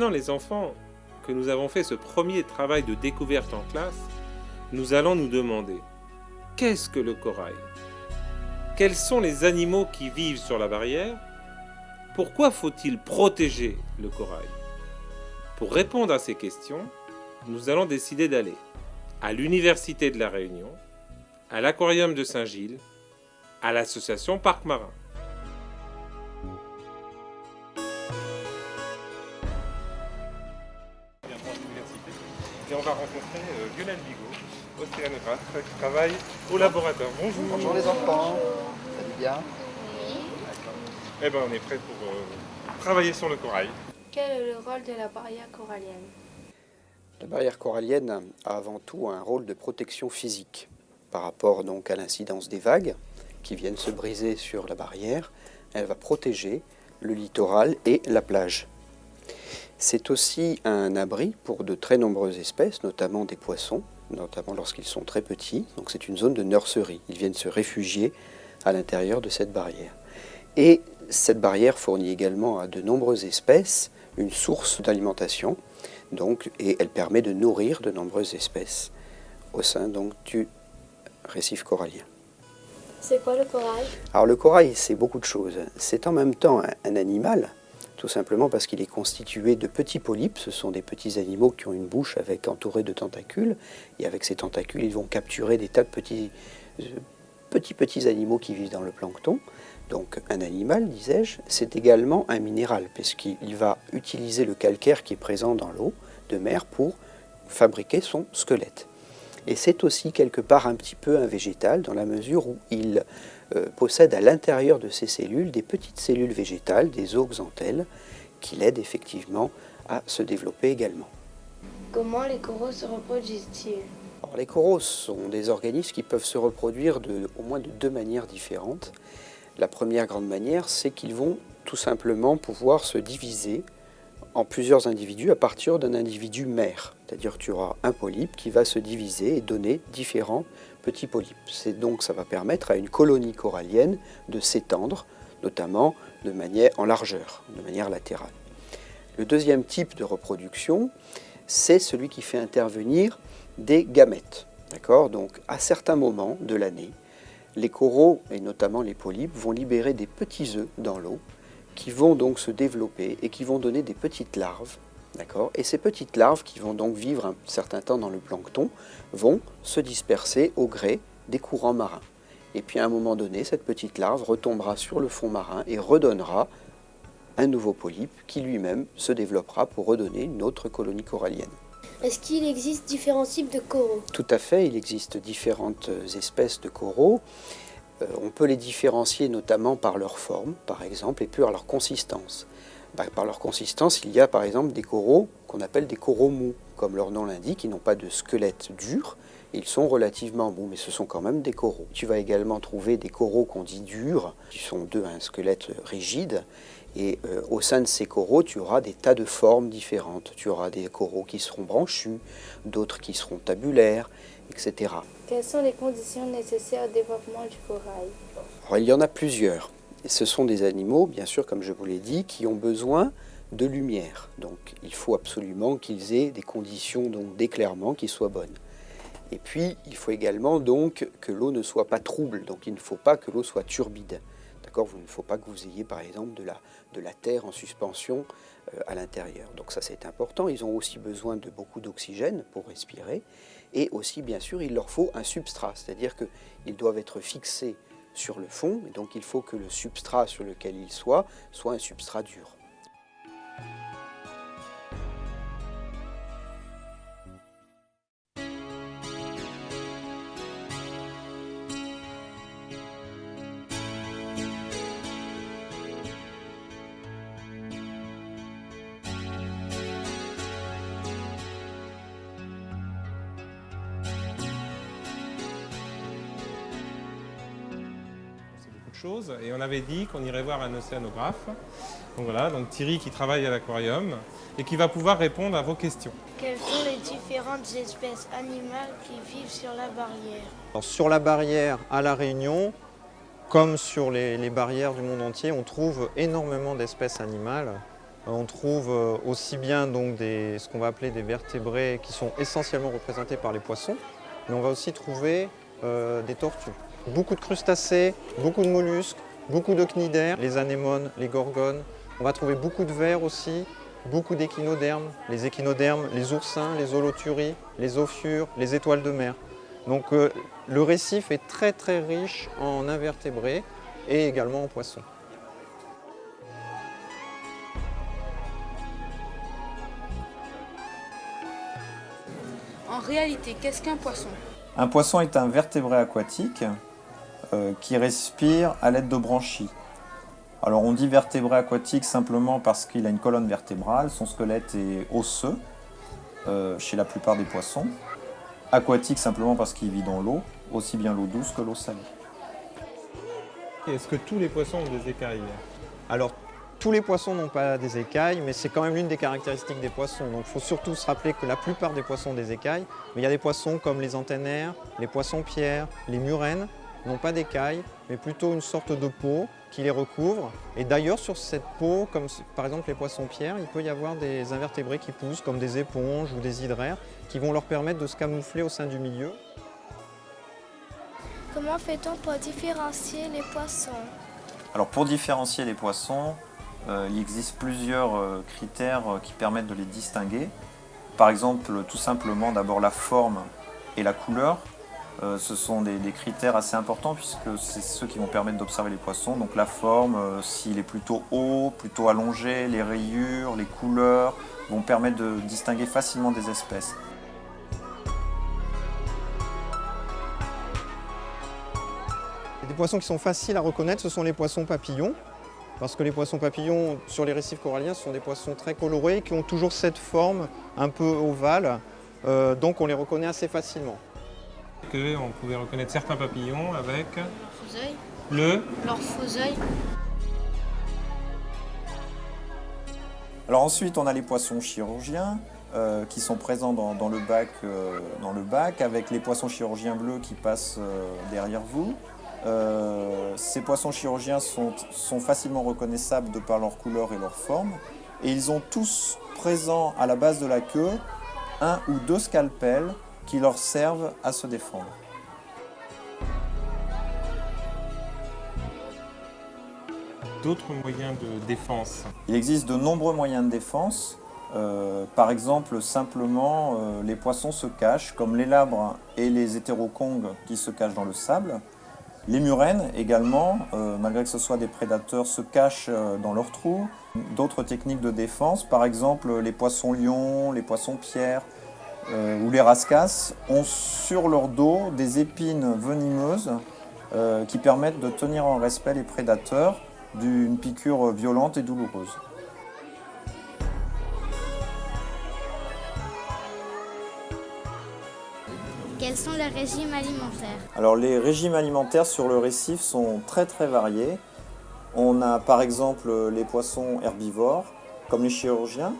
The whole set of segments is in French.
maintenant les enfants, que nous avons fait ce premier travail de découverte en classe, nous allons nous demander, qu'est-ce que le corail? Quels sont les animaux qui vivent sur la barrière? Pourquoi faut-il protéger le corail? Pour répondre à ces questions, nous allons décider d'aller à l'Université de La Réunion, à l'Aquarium de Saint-Gilles, à l'association Parc Marin. Et on va rencontrer Violaine Bigot, océanographe, qui travaille au laboratoire. Bonjour. Bonjour les enfants, ça va bien? Oui. Eh bien, on est prêt pour travailler sur le corail. Quel est le rôle de la barrière corallienne? La barrière corallienne a avant tout un rôle de protection physique par rapport donc à l'incidence des vagues qui viennent se briser sur la barrière. Elle va protéger le littoral et la plage. C'est aussi un abri pour de très nombreuses espèces, notamment des poissons, notamment lorsqu'ils sont très petits. Donc c'est une zone de nurserie. Ils viennent se réfugier à l'intérieur de cette barrière. Et cette barrière fournit également à de nombreuses espèces une source d'alimentation, et elle permet de nourrir de nombreuses espèces au sein donc, du récif corallien. C'est quoi le corail? Alors le corail, c'est beaucoup de choses. C'est en même temps un animal, tout simplement parce qu'il est constitué de petits polypes. Ce sont des petits animaux qui ont une bouche entourée de tentacules. Et avec ces tentacules, ils vont capturer des tas de petits animaux qui vivent dans le plancton. Donc un animal, disais-je, c'est également un minéral, puisqu'il va utiliser le calcaire qui est présent dans l'eau de mer pour fabriquer son squelette. Et c'est aussi quelque part un petit peu un végétal, dans la mesure où il possède à l'intérieur de ses cellules des petites cellules végétales, des zooxanthelles, qui l'aident effectivement à se développer également. Comment les coraux se reproduisent-ils? Alors, les coraux sont des organismes qui peuvent se reproduire au moins de deux manières différentes. La première grande manière, c'est qu'ils vont tout simplement pouvoir se diviser en plusieurs individus à partir d'un individu mère. C'est-à-dire que tu auras un polype qui va se diviser et donner différents petits polypes. Ça va permettre à une colonie corallienne de s'étendre, notamment en largeur, de manière latérale. Le deuxième type de reproduction, c'est celui qui fait intervenir des gamètes. D'accord ? Donc, à certains moments de l'année, les coraux, et notamment les polypes, vont libérer des petits œufs dans l'eau qui vont donc se développer et qui vont donner des petites larves. D'accord ? Et ces petites larves, qui vont donc vivre un certain temps dans le plancton, vont se disperser au gré des courants marins. Et puis à un moment donné, cette petite larve retombera sur le fond marin et redonnera un nouveau polype qui lui-même se développera pour redonner une autre colonie corallienne. Est-ce qu'il existe différents types de coraux? Tout à fait, il existe différentes espèces de coraux. On peut les différencier notamment par leur forme, par exemple, et par leur consistance. Par leur consistance, il y a par exemple des coraux qu'on appelle des coraux mous. Comme leur nom l'indique, ils n'ont pas de squelette dur, ils sont relativement mous, mais ce sont quand même des coraux. Tu vas également trouver des coraux qu'on dit durs, qui sont un squelette rigide. Et au sein de ces coraux, tu auras des tas de formes différentes. Tu auras des coraux qui seront branchus, d'autres qui seront tabulaires, etc. Quelles sont les conditions nécessaires au développement du corail? Alors, il y en a plusieurs. Et ce sont des animaux, bien sûr, comme je vous l'ai dit, qui ont besoin de lumière. Donc il faut absolument qu'ils aient des conditions d'éclairement qui soient bonnes. Et puis, il faut également donc que l'eau ne soit pas trouble. Donc il ne faut pas que l'eau soit turbide. Il ne faut pas que vous ayez par exemple de la terre en suspension à l'intérieur. Donc ça c'est important. Ils ont aussi besoin de beaucoup d'oxygène pour respirer. Et aussi bien sûr il leur faut un substrat, c'est-à-dire qu'ils doivent être fixés sur le fond. Et donc il faut que le substrat sur lequel ils soient soit un substrat dur. Et on avait dit qu'on irait voir un océanographe. Donc voilà, donc Thierry qui travaille à l'aquarium et qui va pouvoir répondre à vos questions. Quelles sont les différentes espèces animales qui vivent sur la barrière? Alors, sur la barrière à La Réunion, comme sur les barrières du monde entier, on trouve énormément d'espèces animales. On trouve aussi bien donc ce qu'on va appeler des vertébrés qui sont essentiellement représentés par les poissons, mais on va aussi trouver des tortues. Beaucoup de crustacés, beaucoup de mollusques, beaucoup de cnidaires, les anémones, les gorgones. On va trouver beaucoup de vers aussi, beaucoup d'échinodermes, les oursins, les holothuries, les ophiures, les étoiles de mer. Donc le récif est très très riche en invertébrés et également en poissons. En réalité, qu'est-ce qu'un poisson? Un poisson est un vertébré aquatique qui respire à l'aide de branchies. Alors on dit vertébré aquatique simplement parce qu'il a une colonne vertébrale, son squelette est osseux chez la plupart des poissons. Aquatique simplement parce qu'il vit dans l'eau, aussi bien l'eau douce que l'eau salée. Est-ce que tous les poissons ont des écailles? Alors, tous les poissons n'ont pas des écailles, mais c'est quand même l'une des caractéristiques des poissons. Donc il faut surtout se rappeler que la plupart des poissons ont des écailles, mais il y a des poissons comme les antennaires, les poissons-pierres, les murènes, n'ont pas d'écailles, mais plutôt une sorte de peau qui les recouvre. Et d'ailleurs, sur cette peau, comme par exemple les poissons-pierres, il peut y avoir des invertébrés qui poussent, comme des éponges ou des hydraires, qui vont leur permettre de se camoufler au sein du milieu. Comment fait-on pour différencier les poissons? Alors pour différencier les poissons, il existe plusieurs critères qui permettent de les distinguer. Par exemple, tout simplement d'abord la forme et la couleur. Ce sont des critères assez importants puisque c'est ceux qui vont permettre d'observer les poissons. Donc la forme, s'il est plutôt haut, plutôt allongé, les rayures, les couleurs vont permettre de distinguer facilement des espèces. Des poissons qui sont faciles à reconnaître, ce sont les poissons papillons. Parce que les poissons papillons sur les récifs coralliens, ce sont des poissons très colorés qui ont toujours cette forme un peu ovale. Donc on les reconnaît assez facilement. On pouvait reconnaître certains papillons avec Leur faux œil. Alors ensuite, on a les poissons chirurgiens qui sont présents dans le bac, avec les poissons chirurgiens bleus qui passent derrière vous. Ces poissons chirurgiens sont facilement reconnaissables de par leur couleur et leur forme. Et ils ont tous présents à la base de la queue un ou deux scalpels qui leur servent à se défendre. d'autres moyens de défense. Il existe de nombreux moyens de défense. Par exemple, simplement, les poissons se cachent, comme les labres et les hétérocongues qui se cachent dans le sable. Les murènes également, malgré que ce soit des prédateurs, se cachent dans leurs trous. D'autres techniques de défense, par exemple les poissons-lions, les poissons-pierres ou les rascasses, ont sur leur dos des épines venimeuses qui permettent de tenir en respect les prédateurs d'une piqûre violente et douloureuse. Quels sont les régimes alimentaires? Alors les régimes alimentaires sur le récif sont très variés. On a par exemple les poissons herbivores, comme les chirurgiens.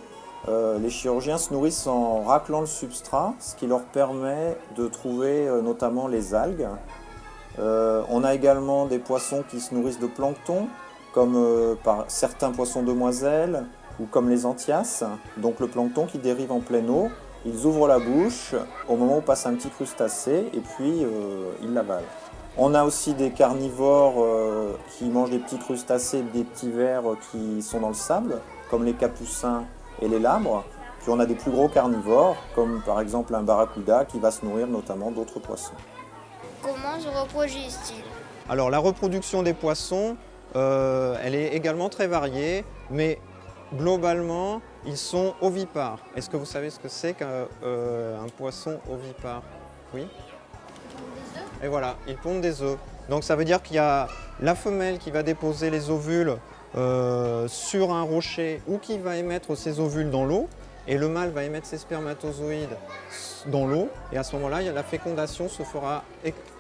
Les chirurgiens se nourrissent en raclant le substrat, ce qui leur permet de trouver notamment les algues. On a également des poissons qui se nourrissent de plancton, comme par certains poissons demoiselles ou comme les anthias, donc le plancton qui dérive en pleine eau. Ils ouvrent la bouche au moment où passe un petit crustacé et puis ils l'avalent. On a aussi des carnivores qui mangent des petits crustacés, des petits vers qui sont dans le sable, comme les capucins et les labres. Puis on a des plus gros carnivores, comme par exemple un barracuda qui va se nourrir notamment d'autres poissons. Comment se reproduisent-ils? Alors la reproduction des poissons, elle est également très variée, mais globalement, ils sont ovipares. Est-ce que vous savez ce que c'est qu'un poisson ovipare? Oui. Et voilà, ils pondent des œufs. Donc ça veut dire qu'il y a la femelle qui va déposer les ovules sur un rocher ou qui va émettre ses ovules dans l'eau, et le mâle va émettre ses spermatozoïdes dans l'eau, et à ce moment-là, la fécondation se fera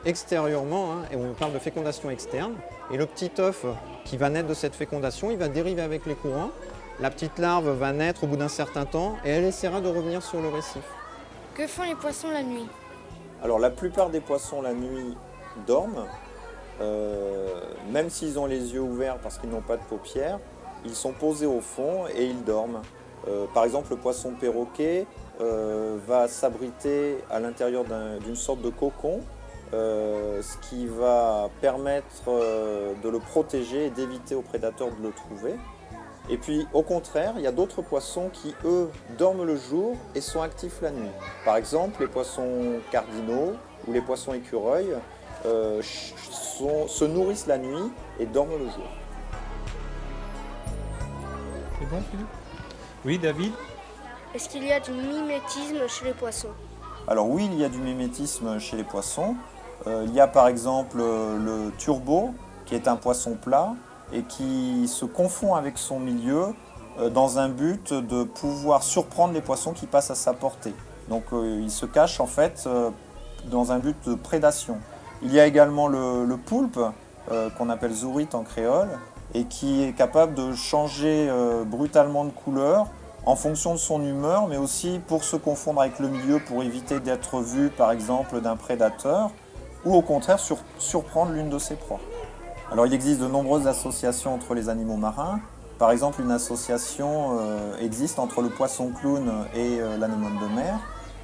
extérieurement, et on parle de fécondation externe, et le petit œuf qui va naître de cette fécondation, il va dériver avec les courants. La petite larve va naître au bout d'un certain temps et elle essaiera de revenir sur le récif. Que font les poissons la nuit? Alors la plupart des poissons la nuit dorment, même s'ils ont les yeux ouverts parce qu'ils n'ont pas de paupières. ils sont posés au fond et ils dorment. Par exemple, le poisson perroquet va s'abriter à l'intérieur d'une sorte de cocon, ce qui va permettre de le protéger et d'éviter aux prédateurs de le trouver. Et puis au contraire, il y a d'autres poissons qui, eux, dorment le jour et sont actifs la nuit. Par exemple, les poissons cardinaux ou les poissons écureuils se nourrissent la nuit et dorment le jour. C'est bon, Philippe? Oui, David? Est-ce qu'il y a du mimétisme chez les poissons? Alors oui, il y a du mimétisme chez les poissons. Il y a par exemple le turbo, qui est un poisson plat et qui se confond avec son milieu dans un but de pouvoir surprendre les poissons qui passent à sa portée. Donc il se cache en fait dans un but de prédation. Il y a également le poulpe, qu'on appelle zourite en créole, et qui est capable de changer brutalement de couleur en fonction de son humeur, mais aussi pour se confondre avec le milieu, pour éviter d'être vu par exemple d'un prédateur, ou au contraire surprendre l'une de ses proies. Alors il existe de nombreuses associations entre les animaux marins. Par exemple, une association existe entre le poisson clown et l'anémone de mer.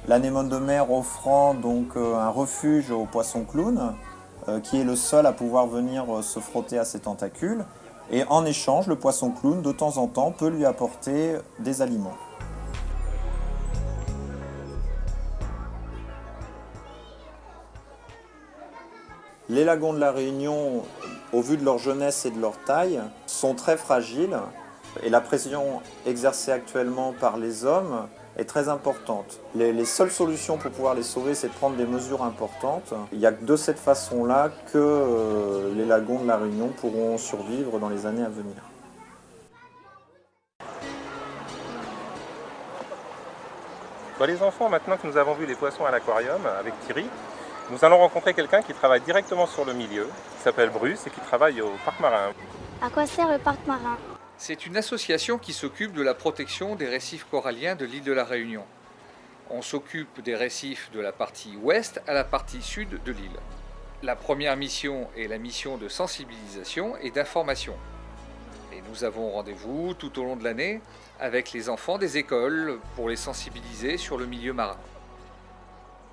L'anémone de mer offrant donc un refuge au poisson clown, qui est le seul à pouvoir venir se frotter à ses tentacules. Et en échange, le poisson clown, de temps en temps, peut lui apporter des aliments. Les lagons de la Réunion, au vu de leur jeunesse et de leur taille, sont très fragiles et la pression exercée actuellement par les hommes est très importante. Les seules solutions pour pouvoir les sauver, c'est de prendre des mesures importantes. Il n'y a que de cette façon-là que les lagons de la Réunion pourront survivre dans les années à venir. Bon, les enfants, maintenant que nous avons vu les poissons à l'aquarium avec Thierry, nous allons rencontrer quelqu'un qui travaille directement sur le milieu, qui s'appelle Bruce et qui travaille au parc marin. À quoi sert le parc marin? C'est une association qui s'occupe de la protection des récifs coralliens de l'île de la Réunion. On s'occupe des récifs de la partie ouest à la partie sud de l'île. La première mission est la mission de sensibilisation et d'information. Et nous avons rendez-vous tout au long de l'année avec les enfants des écoles pour les sensibiliser sur le milieu marin.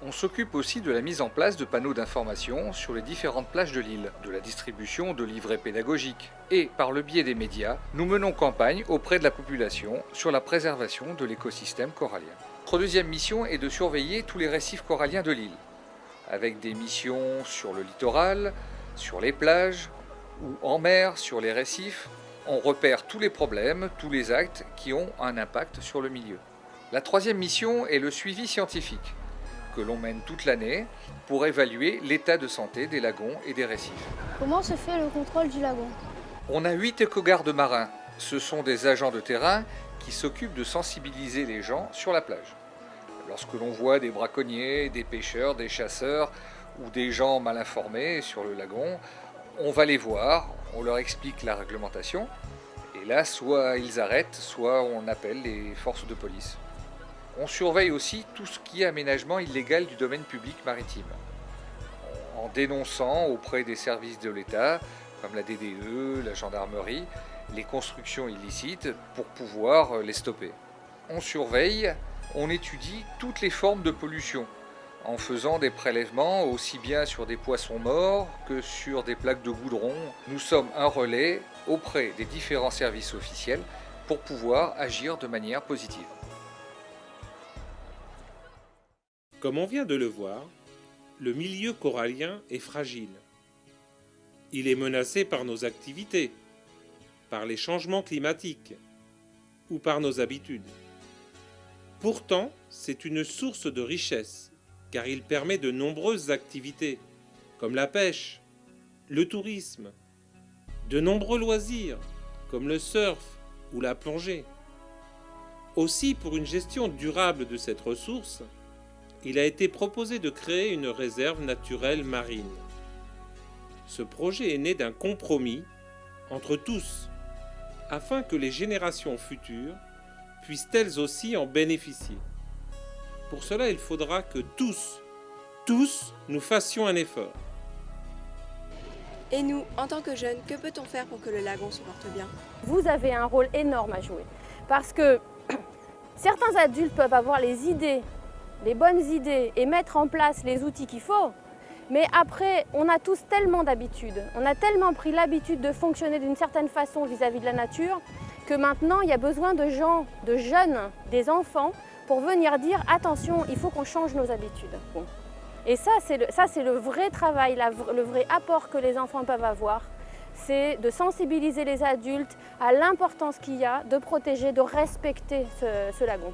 On s'occupe aussi de la mise en place de panneaux d'information sur les différentes plages de l'île, de la distribution de livrets pédagogiques. Et, par le biais des médias, nous menons campagne auprès de la population sur la préservation de l'écosystème corallien. Notre deuxième mission est de surveiller tous les récifs coralliens de l'île, avec des missions sur le littoral, sur les plages ou en mer, sur les récifs. On repère tous les problèmes, tous les actes qui ont un impact sur le milieu. La troisième mission est le suivi scientifique, que l'on mène toute l'année pour évaluer l'état de santé des lagons et des récifs. Comment se fait le contrôle du lagon? On a 8 éco-gardes marins. Ce sont des agents de terrain qui s'occupent de sensibiliser les gens sur la plage. Lorsque l'on voit des braconniers, des pêcheurs, des chasseurs ou des gens mal informés sur le lagon, on va les voir, on leur explique la réglementation et là, soit ils arrêtent, soit on appelle les forces de police. On surveille aussi tout ce qui est aménagement illégal du domaine public maritime, en dénonçant auprès des services de l'État, comme la DDE, la gendarmerie, les constructions illicites pour pouvoir les stopper. On surveille, on étudie toutes les formes de pollution, en faisant des prélèvements aussi bien sur des poissons morts que sur des plaques de goudron. Nous sommes un relais auprès des différents services officiels pour pouvoir agir de manière positive. Comme on vient de le voir, le milieu corallien est fragile. Il est menacé par nos activités, par les changements climatiques ou par nos habitudes. Pourtant, c'est une source de richesse, car il permet de nombreuses activités, comme la pêche, le tourisme, de nombreux loisirs, comme le surf ou la plongée. Aussi, pour une gestion durable de cette ressource, il a été proposé de créer une réserve naturelle marine. Ce projet est né d'un compromis entre tous, afin que les générations futures puissent elles aussi en bénéficier. Pour cela, il faudra que tous, nous fassions un effort. Et nous, en tant que jeunes, que peut-on faire pour que le lagon se porte bien? Vous avez un rôle énorme à jouer parce que certains adultes peuvent avoir les idées, les bonnes idées et mettre en place les outils qu'il faut. Mais après, on a tous tellement d'habitudes, on a tellement pris l'habitude de fonctionner d'une certaine façon vis-à-vis de la nature que maintenant, il y a besoin de gens, de jeunes, des enfants, pour venir dire « attention, il faut qu'on change nos habitudes ». Bon. Et ça, c'est le vrai travail, le vrai apport que les enfants peuvent avoir. C'est de sensibiliser les adultes à l'importance qu'il y a de protéger, de respecter ce lagon.